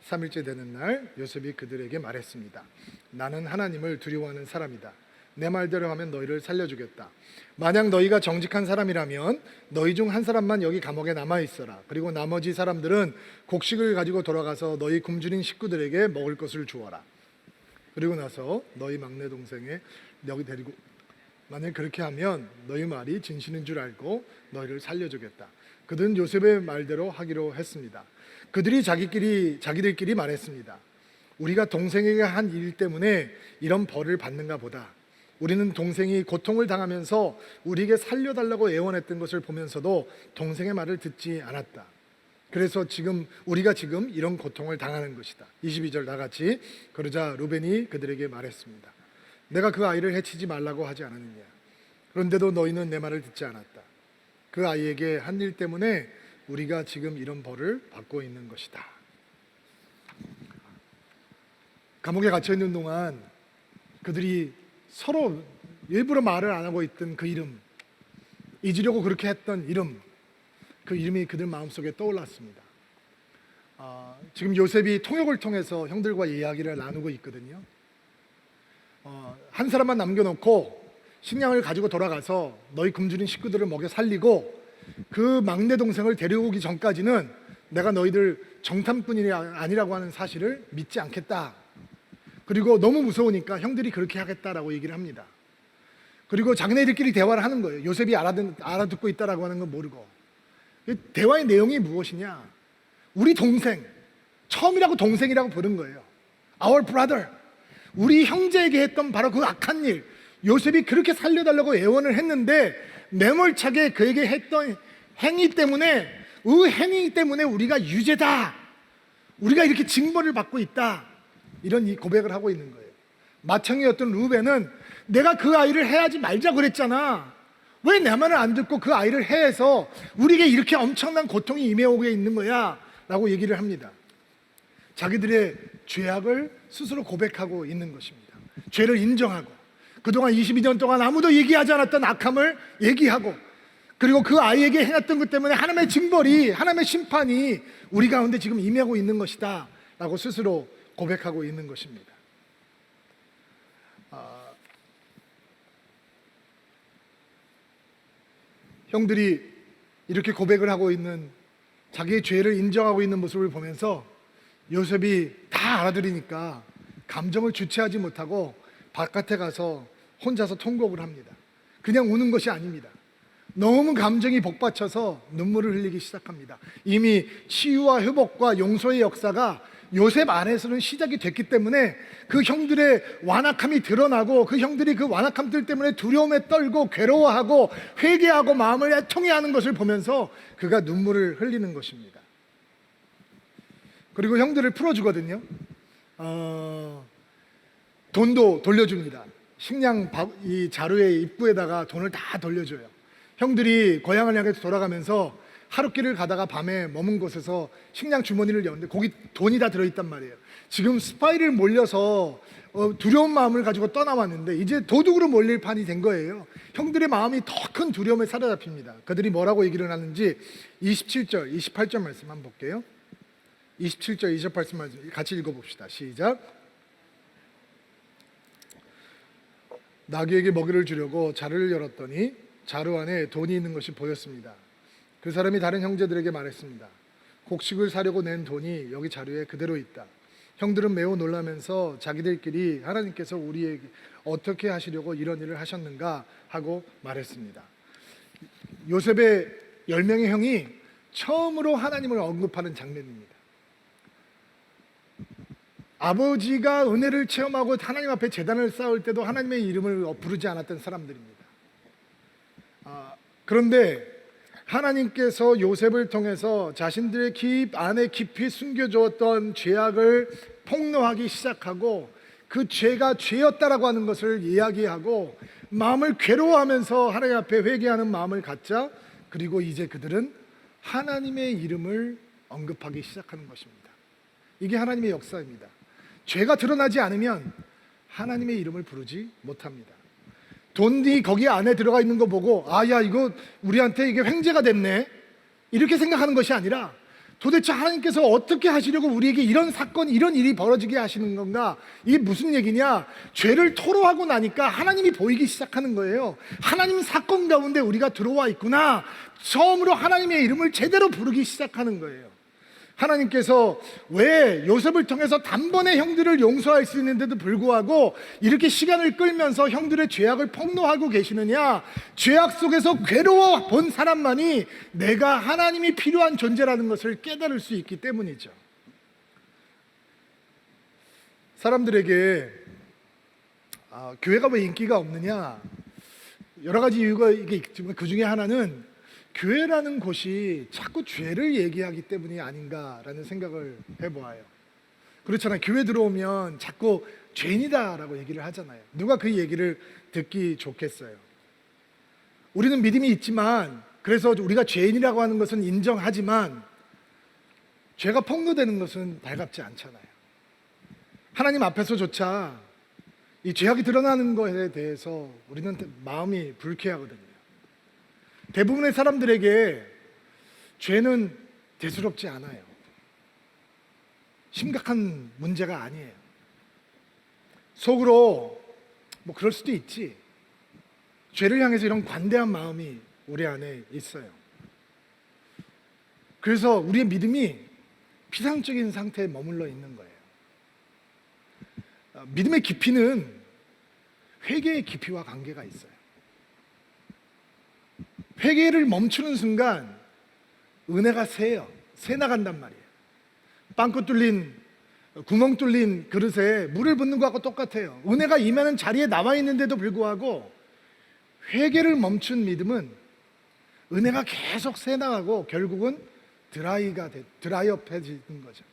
3일째 되는 날 요셉이 그들에게 말했습니다. 나는 하나님을 두려워하는 사람이다. 내 말대로 하면 너희를 살려주겠다. 만약 너희가 정직한 사람이라면 너희 중 한 사람만 여기 감옥에 남아있어라. 그리고 나머지 사람들은 곡식을 가지고 돌아가서 너희 굶주린 식구들에게 먹을 것을 주어라. 그리고 나서 너희 막내 동생에 여기 데리고, 만약 그렇게 하면 너희 말이 진실인 줄 알고 너희를 살려주겠다. 그들은 요셉의 말대로 하기로 했습니다. 그들이 자기들끼리 말했습니다. 우리가 동생에게 한 일 때문에 이런 벌을 받는가 보다. 우리는 동생이 고통을 당하면서 우리에게 살려달라고 애원했던 것을 보면서도 동생의 말을 듣지 않았다. 그래서 우리가 지금 이런 고통을 당하는 것이다. 22절 다 같이. 그러자 루벤이 그들에게 말했습니다. 내가 그 아이를 해치지 말라고 하지 않았느냐. 그런데도 너희는 내 말을 듣지 않았다. 그 아이에게 한 일 때문에 우리가 지금 이런 벌을 받고 있는 것이다. 감옥에 갇혀 있는 동안 그들이 서로 일부러 말을 안 하고 있던 그 이름, 잊으려고 그렇게 했던 이름, 그 이름이 그들 마음속에 떠올랐습니다. 지금 요셉이 통역을 통해서 형들과 이야기를 나누고 있거든요. 한 사람만 남겨놓고 식량을 가지고 돌아가서 너희 굶주린 식구들을 먹여 살리고 그 막내 동생을 데려오기 전까지는 내가 너희들 정탐꾼이 아니라고 하는 사실을 믿지 않겠다. 그리고 너무 무서우니까 형들이 그렇게 하겠다라고 얘기를 합니다. 그리고 자기네들끼리 대화를 하는 거예요. 요셉이 알아듣고 있다라고 하는 건 모르고. 대화의 내용이 무엇이냐? 우리 동생, 처음이라고 동생이라고 부른 거예요. Our brother. 우리 형제에게 했던 바로 그 악한 일, 요셉이 그렇게 살려달라고 애원을 했는데 매몰차게 그에게 했던 행위 때문에, 그 행위 때문에 우리가 유죄다, 우리가 이렇게 징벌을 받고 있다, 이런 이 고백을 하고 있는 거예요. 맏형이었던 루벤은 내가 그 아이를 해하지 말자 그랬잖아, 왜 내 말을 안 듣고 그 아이를 해해서 우리에게 이렇게 엄청난 고통이 임해오게 있는 거야 라고 얘기를 합니다. 자기들의 죄악을 스스로 고백하고 있는 것입니다. 죄를 인정하고 그동안 22년 동안 아무도 얘기하지 않았던 악함을 얘기하고, 그리고 그 아이에게 행했던 것 때문에 하나님의 징벌이, 하나님의 심판이 우리 가운데 지금 임하고 있는 것이다 라고 스스로 고백하고 있는 것입니다. 형들이 이렇게 고백을 하고 있는, 자기의 죄를 인정하고 있는 모습을 보면서 요셉이 다 알아들으니까 감정을 주체하지 못하고 바깥에 가서 혼자서 통곡을 합니다. 그냥 우는 것이 아닙니다. 너무 감정이 복받쳐서 눈물을 흘리기 시작합니다. 이미 치유와 회복과 용서의 역사가 요셉 안에서는 시작이 됐기 때문에 그 형들의 완악함이 드러나고, 그 형들이 그 완악함들 때문에 두려움에 떨고 괴로워하고 회개하고 마음을 애통해하는 것을 보면서 그가 눈물을 흘리는 것입니다. 그리고 형들을 풀어주거든요. 돈도 돌려줍니다. 식량 이 자루의 입구에다가 돈을 다 돌려줘요. 형들이 고향을 향해서 돌아가면서 하룻길을 가다가 밤에 머문 곳에서 식량 주머니를 여는데 거기 돈이 다 들어있단 말이에요. 지금 스파이를 몰려서 두려운 마음을 가지고 떠나왔는데 이제 도둑으로 몰릴 판이 된 거예요. 형들의 마음이 더 큰 두려움에 사로잡힙니다. 그들이 뭐라고 얘기를 하는지 27절, 28절 말씀 한번 볼게요. 27절, 28절 말씀 같이 읽어봅시다. 시작. 나귀에게 먹이를 주려고 자루를 열었더니 자루 안에 돈이 있는 것이 보였습니다. 그 사람이 다른 형제들에게 말했습니다. 곡식을 사려고 낸 돈이 여기 자루에 그대로 있다. 형들은 매우 놀라면서 자기들끼리 하나님께서 우리에게 어떻게 하시려고 이런 일을 하셨는가 하고 말했습니다. 요셉의 10명의 형이 처음으로 하나님을 언급하는 장면입니다. 아버지가 은혜를 체험하고 하나님 앞에 재단을 쌓을 때도 하나님의 이름을 부르지 않았던 사람들입니다. 그런데 하나님께서 요셉을 통해서 자신들의 안에 깊이 숨겨두었던 죄악을 폭로하기 시작하고 그 죄가 죄였다라고 하는 것을 이야기하고 마음을 괴로워하면서 하나님 앞에 회개하는 마음을 갖자. 그리고 이제 그들은 하나님의 이름을 언급하기 시작하는 것입니다. 이게 하나님의 역사입니다. 죄가 드러나지 않으면 하나님의 이름을 부르지 못합니다. 돈이 거기 안에 들어가 있는 거 보고 야 이거 우리한테 이게 횡재가 됐네 이렇게 생각하는 것이 아니라 도대체 하나님께서 어떻게 하시려고 우리에게 이런 사건, 이런 일이 벌어지게 하시는 건가? 이게 무슨 얘기냐? 죄를 토로하고 나니까 하나님이 보이기 시작하는 거예요. 하나님 사건 가운데 우리가 들어와 있구나. 처음으로 하나님의 이름을 제대로 부르기 시작하는 거예요. 하나님께서 왜 요셉을 통해서 단번에 형들을 용서할 수 있는데도 불구하고 이렇게 시간을 끌면서 형들의 죄악을 폭로하고 계시느냐? 죄악 속에서 괴로워 본 사람만이 내가 하나님이 필요한 존재라는 것을 깨달을 수 있기 때문이죠. 사람들에게 교회가 왜 인기가 없느냐? 여러 가지 이유가 이게 있지만 그 중에 하나는 교회라는 곳이 자꾸 죄를 얘기하기 때문이 아닌가라는 생각을 해보아요. 그렇잖아요. 교회 들어오면 자꾸 죄인이다라고 얘기를 하잖아요. 누가 그 얘기를 듣기 좋겠어요? 우리는 믿음이 있지만, 그래서 우리가 죄인이라고 하는 것은 인정하지만 죄가 폭로되는 것은 달갑지 않잖아요. 하나님 앞에서조차 이 죄악이 드러나는 것에 대해서 우리는 마음이 불쾌하거든요. 대부분의 사람들에게 죄는 대수롭지 않아요. 심각한 문제가 아니에요. 속으로 뭐 그럴 수도 있지. 죄를 향해서 이런 관대한 마음이 우리 안에 있어요. 그래서 우리의 믿음이 피상적인 상태에 머물러 있는 거예요. 믿음의 깊이는 회개의 깊이와 관계가 있어요. 회개를 멈추는 순간 은혜가 새요. 새 나간단 말이에요. 빵꾸 뚫린, 구멍 뚫린 그릇에 물을 붓는 것하고 똑같아요. 은혜가 임하는 자리에 나와 있는데도 불구하고 회개를 멈춘 믿음은 은혜가 계속 새 나가고 결국은 드라이업해지는 거죠.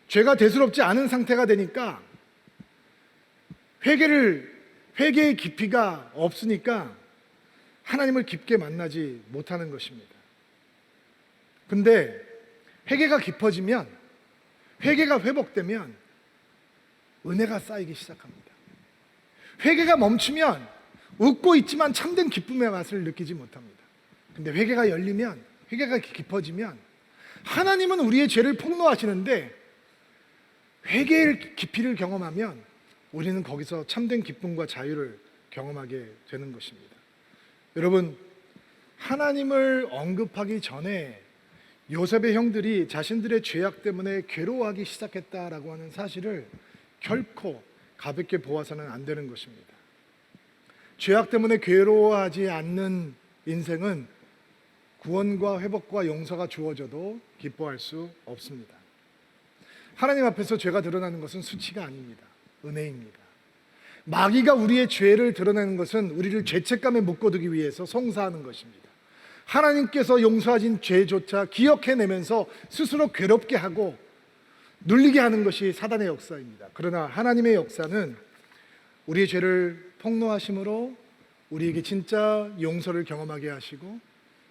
죄가 대수롭지 않은 상태가 되니까 회개의 깊이가 없으니까 하나님을 깊게 만나지 못하는 것입니다. 근데 회개가 깊어지면, 회개가 회복되면 은혜가 쌓이기 시작합니다. 회개가 멈추면 웃고 있지만 참된 기쁨의 맛을 느끼지 못합니다. 근데 회개가 열리면, 회개가 깊어지면 하나님은 우리의 죄를 폭로하시는데 회개의 깊이를 경험하면 우리는 거기서 참된 기쁨과 자유를 경험하게 되는 것입니다. 여러분, 하나님을 언급하기 전에 요셉의 형들이 자신들의 죄악 때문에 괴로워하기 시작했다라고 하는 사실을 결코 가볍게 보아서는 안 되는 것입니다. 죄악 때문에 괴로워하지 않는 인생은 구원과 회복과 용서가 주어져도 기뻐할 수 없습니다. 하나님 앞에서 죄가 드러나는 것은 수치가 아닙니다. 은혜입니다. 마귀가 우리의 죄를 드러내는 것은 우리를 죄책감에 묶어두기 위해서 송사하는 것입니다. 하나님께서 용서하신 죄조차 기억해내면서 스스로 괴롭게 하고 눌리게 하는 것이 사단의 역사입니다. 그러나 하나님의 역사는 우리의 죄를 폭로하심으로 우리에게 진짜 용서를 경험하게 하시고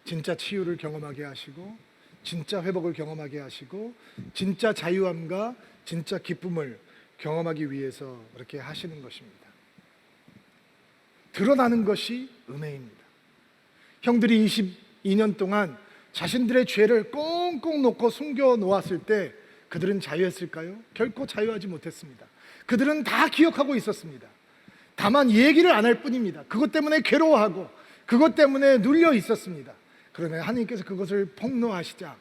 진짜 치유를 경험하게 하시고 진짜 회복을 경험하게 하시고 진짜 자유함과 진짜 기쁨을 경험하기 위해서 그렇게 하시는 것입니다. 드러나는 것이 은혜입니다. 형들이 22년 동안 자신들의 죄를 꽁꽁 놓고 숨겨 놓았을 때 그들은 자유했을까요? 결코 자유하지 못했습니다. 그들은 다 기억하고 있었습니다. 다만 얘기를 안 할 뿐입니다. 그것 때문에 괴로워하고 그것 때문에 눌려 있었습니다. 그러나 하나님께서 그것을 폭로하시자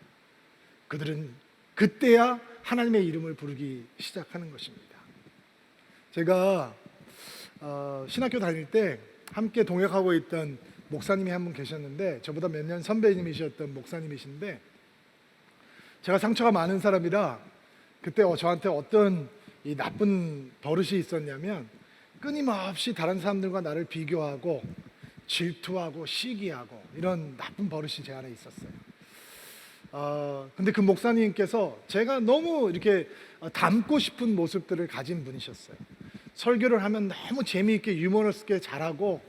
그들은 그때야 하나님의 이름을 부르기 시작하는 것입니다. 제가 신학교 다닐 때 함께 동역하고 있던 목사님이 한 분 계셨는데 저보다 몇 년 선배님이셨던 목사님이신데 제가 상처가 많은 사람이라 그때 저한테 어떤 이 나쁜 버릇이 있었냐면 끊임없이 다른 사람들과 나를 비교하고 질투하고 시기하고 이런 나쁜 버릇이 제 안에 있었어요. 근데 그 목사님께서 제가 너무 이렇게 닮고 싶은 모습들을 가진 분이셨어요. 설교를 하면 너무 재미있게 유머러스게 잘하고,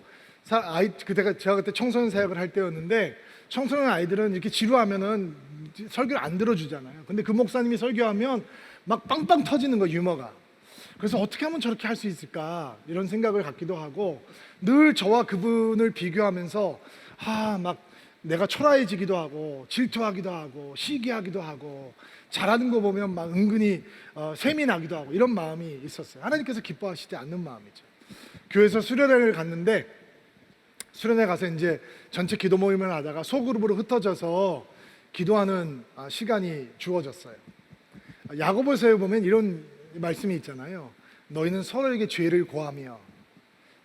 제가 그때 청소년 사역을 할 때였는데, 청소년 아이들은 이렇게 지루하면은 설교를 안 들어주잖아요. 근데 그 목사님이 설교하면 막 빵빵 터지는 거, 유머가. 그래서 어떻게 하면 저렇게 할 수 있을까 이런 생각을 갖기도 하고, 늘 저와 그분을 비교하면서 막 내가 초라해지기도 하고 질투하기도 하고 시기하기도 하고, 잘하는 거 보면 막 은근히 셈이 나기도 하고, 이런 마음이 있었어요. 하나님께서 기뻐하시지 않는 마음이죠. 교회에서 수련회를 갔는데, 수련회 가서 이제 전체 기도 모임을 하다가 소그룹으로 흩어져서 기도하는 시간이 주어졌어요. 야고보서에 보면 이런 말씀이 있잖아요. 너희는 서로에게 죄를 고하며,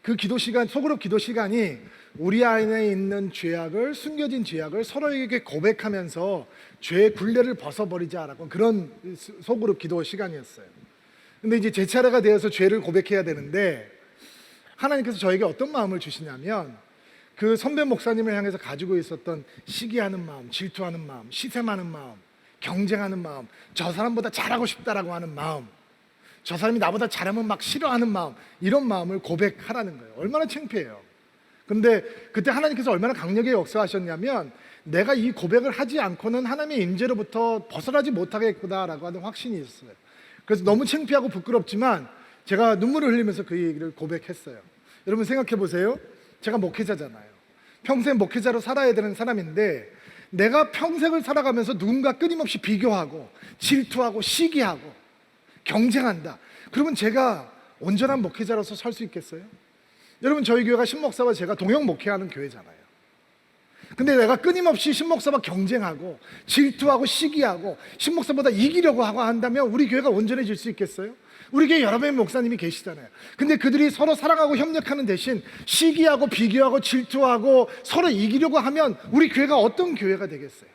그 기도 시간, 소그룹 기도 시간이 우리 안에 있는 죄악을, 숨겨진 죄악을 서로에게 고백하면서 죄의 굴레를 벗어버리자라고, 그런 소그룹 기도 시간이었어요. 근데 이제 제 차례가 되어서 죄를 고백해야 되는데, 하나님께서 저에게 어떤 마음을 주시냐면, 그 선배 목사님을 향해서 가지고 있었던 시기하는 마음, 질투하는 마음, 시샘하는 마음, 경쟁하는 마음, 저 사람보다 잘하고 싶다라고 하는 마음, 저 사람이 나보다 잘하면 막 싫어하는 마음, 이런 마음을 고백하라는 거예요. 얼마나 창피해요. 근데 그때 하나님께서 얼마나 강력하게 역사하셨냐면, 내가 이 고백을 하지 않고는 하나님의 임재로부터 벗어나지 못하겠구나라고 하는 확신이 있었어요. 그래서 너무 창피하고 부끄럽지만 제가 눈물을 흘리면서 그 얘기를 고백했어요. 여러분 생각해 보세요. 제가 목회자잖아요. 평생 목회자로 살아야 되는 사람인데, 내가 평생을 살아가면서 누군가 끊임없이 비교하고 질투하고 시기하고 경쟁한다. 그러면 제가 온전한 목회자로서 설 수 있겠어요? 여러분, 저희 교회가 신목사와 제가 동행 목회하는 교회잖아요. 근데 내가 끊임없이 신목사와 경쟁하고 질투하고 시기하고 신목사보다 이기려고 하고 한다면 우리 교회가 온전해질 수 있겠어요? 우리 교회 여러 명의 목사님이 계시잖아요. 근데 그들이 서로 사랑하고 협력하는 대신 시기하고 비교하고 질투하고 서로 이기려고 하면 우리 교회가 어떤 교회가 되겠어요?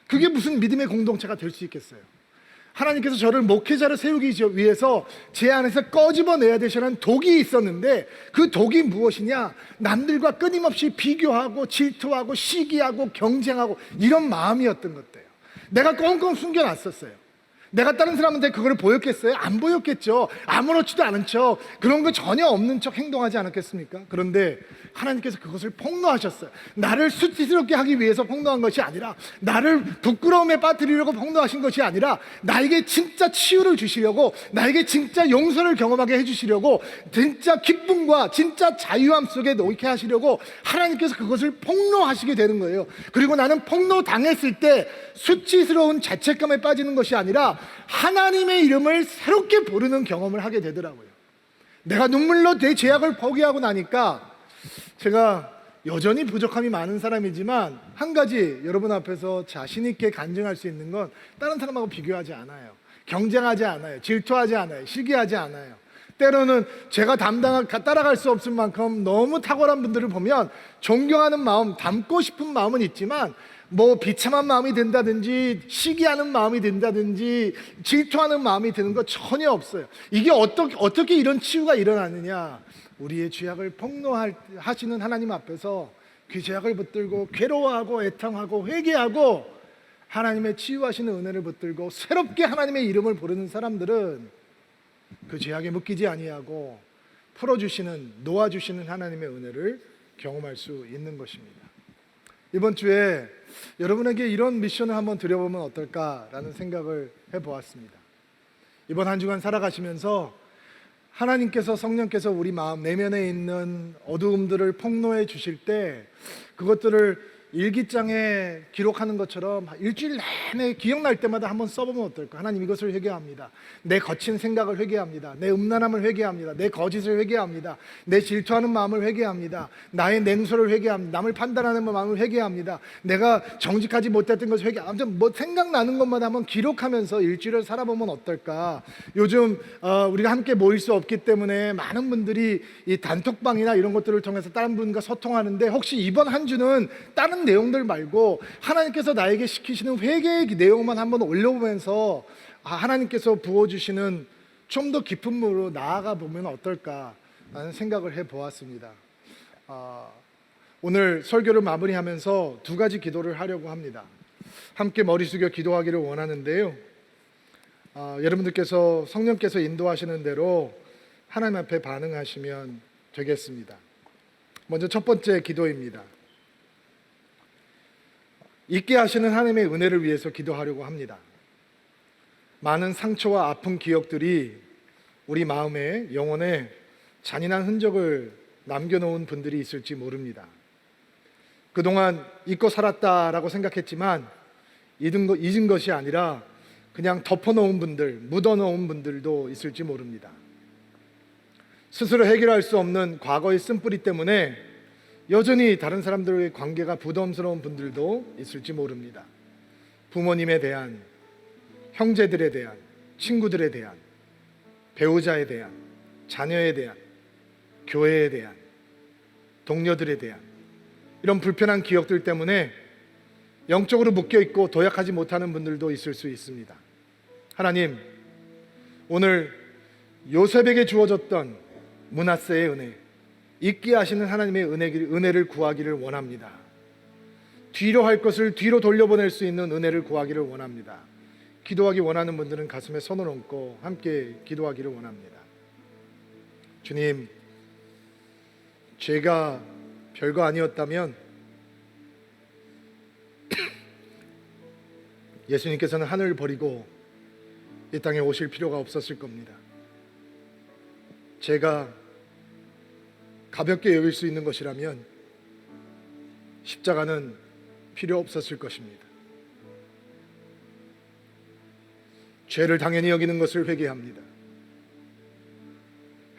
그게 무슨 믿음의 공동체가 될 수 있겠어요? 하나님께서 저를 목회자로 세우기 위해서 제 안에서 꺼집어내야 되시는 독이 있었는데, 그 독이 무엇이냐? 남들과 끊임없이 비교하고 질투하고 시기하고 경쟁하고 이런 마음이었던 것들이에요. 내가 꽁꽁 숨겨놨었어요. 내가 다른 사람한테 그걸 보였겠어요? 안 보였겠죠. 아무렇지도 않은 척, 그런 거 전혀 없는 척 행동하지 않았겠습니까? 그런데 하나님께서 그것을 폭로하셨어요. 나를 수치스럽게 하기 위해서 폭로한 것이 아니라, 나를 부끄러움에 빠뜨리려고 폭로하신 것이 아니라, 나에게 진짜 치유를 주시려고, 나에게 진짜 용서를 경험하게 해주시려고, 진짜 기쁨과 진짜 자유함 속에 놓게 하시려고 하나님께서 그것을 폭로하시게 되는 거예요. 그리고 나는 폭로당했을 때 수치스러운 자책감에 빠지는 것이 아니라 하나님의 이름을 새롭게 부르는 경험을 하게 되더라고요. 내가 눈물로 내 죄악을 포기하고 나니까, 제가 여전히 부족함이 많은 사람이지만 한 가지 여러분 앞에서 자신 있게 간증할 수 있는 건, 다른 사람하고 비교하지 않아요. 경쟁하지 않아요. 질투하지 않아요. 시기하지 않아요. 때로는 제가 따라갈 수 없을 만큼 너무 탁월한 분들을 보면 존경하는 마음, 닮고 싶은 마음은 있지만, 뭐 비참한 마음이 든다든지 시기하는 마음이 든다든지 질투하는 마음이 드는 거 전혀 없어요. 이게 어떻게 이런 치유가 일어나느냐? 우리의 죄악을 폭로하시는 하나님 앞에서 그 죄악을 붙들고 괴로워하고 애통하고 회개하고 하나님의 치유하시는 은혜를 붙들고 새롭게 하나님의 이름을 부르는 사람들은 그 죄악에 묶이지 아니하고 풀어주시는, 놓아주시는 하나님의 은혜를 경험할 수 있는 것입니다. 이번 주에 여러분에게 이런 미션을 한번 드려보면 어떨까라는 생각을 해보았습니다. 이번 한 주간 살아가시면서 하나님께서, 성령께서 우리 마음 내면에 있는 어두움들을 폭로해 주실 때, 그것들을 일기장에 기록하는 것처럼 일주일 내내 기억날 때마다 한번 써보면 어떨까? 하나님, 이것을 회개합니다. 내 거친 생각을 회개합니다. 내 음란함을 회개합니다. 내 거짓을 회개합니다. 내 질투하는 마음을 회개합니다. 나의 냉소를 회개합니다. 남을 판단하는 마음을 회개합니다. 내가 정직하지 못했던 것을 회개합니다. 아무튼 뭐 생각나는 것마다 한번 기록하면서 일주일을 살아보면 어떨까? 요즘 우리가 함께 모일 수 없기 때문에 많은 분들이 이 단톡방이나 이런 것들을 통해서 다른 분과 소통하는데, 혹시 이번 한 주는 다른 내용들 말고 하나님께서 나에게 시키시는 회개의 내용만 한번 올려보면서 하나님께서 부어주시는 좀 더 깊은 물로 나아가 보면 어떨까라는 생각을 해보았습니다. 오늘 설교를 마무리하면서 두 가지 기도를 하려고 합니다. 함께 머리 숙여 기도하기를 원하는데요. 여러분들께서 성령께서 인도하시는 대로 하나님 앞에 반응하시면 되겠습니다. 먼저 첫 번째 기도입니다. 잊게 하시는 하나님의 은혜를 위해서 기도하려고 합니다. 많은 상처와 아픈 기억들이 우리 마음에, 영혼에 잔인한 흔적을 남겨놓은 분들이 있을지 모릅니다. 그동안 잊고 살았다라고 생각했지만 잊은 것이 아니라 그냥 덮어놓은 분들, 묻어놓은 분들도 있을지 모릅니다. 스스로 해결할 수 없는 과거의 쓴뿌리 때문에 여전히 다른 사람들의 관계가 부담스러운 분들도 있을지 모릅니다. 부모님에 대한, 형제들에 대한, 친구들에 대한, 배우자에 대한, 자녀에 대한, 교회에 대한, 동료들에 대한 이런 불편한 기억들 때문에 영적으로 묶여있고 도약하지 못하는 분들도 있을 수 있습니다. 하나님, 오늘 요셉에게 주어졌던 므낫세의 은혜, 잊게 하시는 하나님의 은혜를 구하기를 원합니다. 뒤로 할 것을 뒤로 돌려보낼 수 있는 은혜를 구하기를 원합니다. 기도하기 원하는 분들은 가슴에 손을 얹고 함께 기도하기를 원합니다. 주님, 죄가 별거 아니었다면 예수님께서는 하늘을 버리고 이 땅에 오실 필요가 없었을 겁니다. 죄가 가볍게 여길 수 있는 것이라면 십자가는 필요 없었을 것입니다. 죄를 당연히 여기는 것을 회개합니다.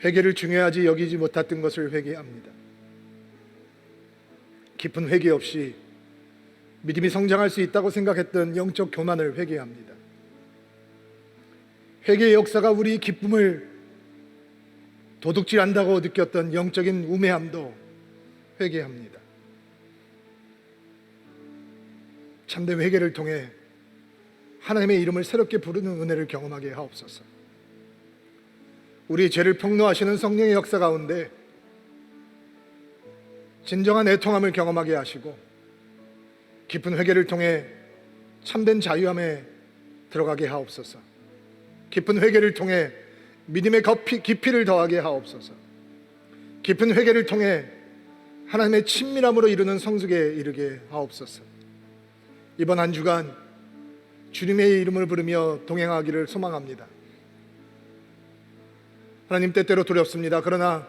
회개를 중요하지 여기지 못했던 것을 회개합니다. 깊은 회개 없이 믿음이 성장할 수 있다고 생각했던 영적 교만을 회개합니다. 회개의 역사가 우리 기쁨을 도둑질한다고 느꼈던 영적인 우매함도 회개합니다. 참된 회개를 통해 하나님의 이름을 새롭게 부르는 은혜를 경험하게 하옵소서. 우리의 죄를 폭로하시는 성령의 역사 가운데 진정한 애통함을 경험하게 하시고 깊은 회개를 통해 참된 자유함에 들어가게 하옵소서. 깊은 회개를 통해 믿음의 깊이를 더하게 하옵소서. 깊은 회개를 통해 하나님의 친밀함으로 이루는 성숙에 이르게 하옵소서. 이번 한 주간 주님의 이름을 부르며 동행하기를 소망합니다. 하나님, 때때로 두렵습니다. 그러나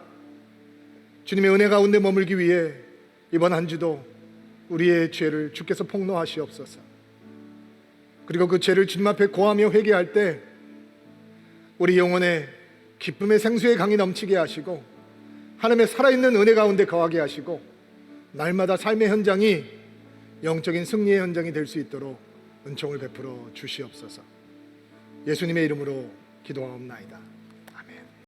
주님의 은혜 가운데 머물기 위해 이번 한 주도 우리의 죄를 주께서 폭로하시옵소서. 그리고 그 죄를 주님 앞에 고하며 회개할 때 우리 영혼에 기쁨의 생수의 강이 넘치게 하시고 하나님의 살아있는 은혜 가운데 거하게 하시고 날마다 삶의 현장이 영적인 승리의 현장이 될 수 있도록 은총을 베풀어 주시옵소서. 예수님의 이름으로 기도하옵나이다.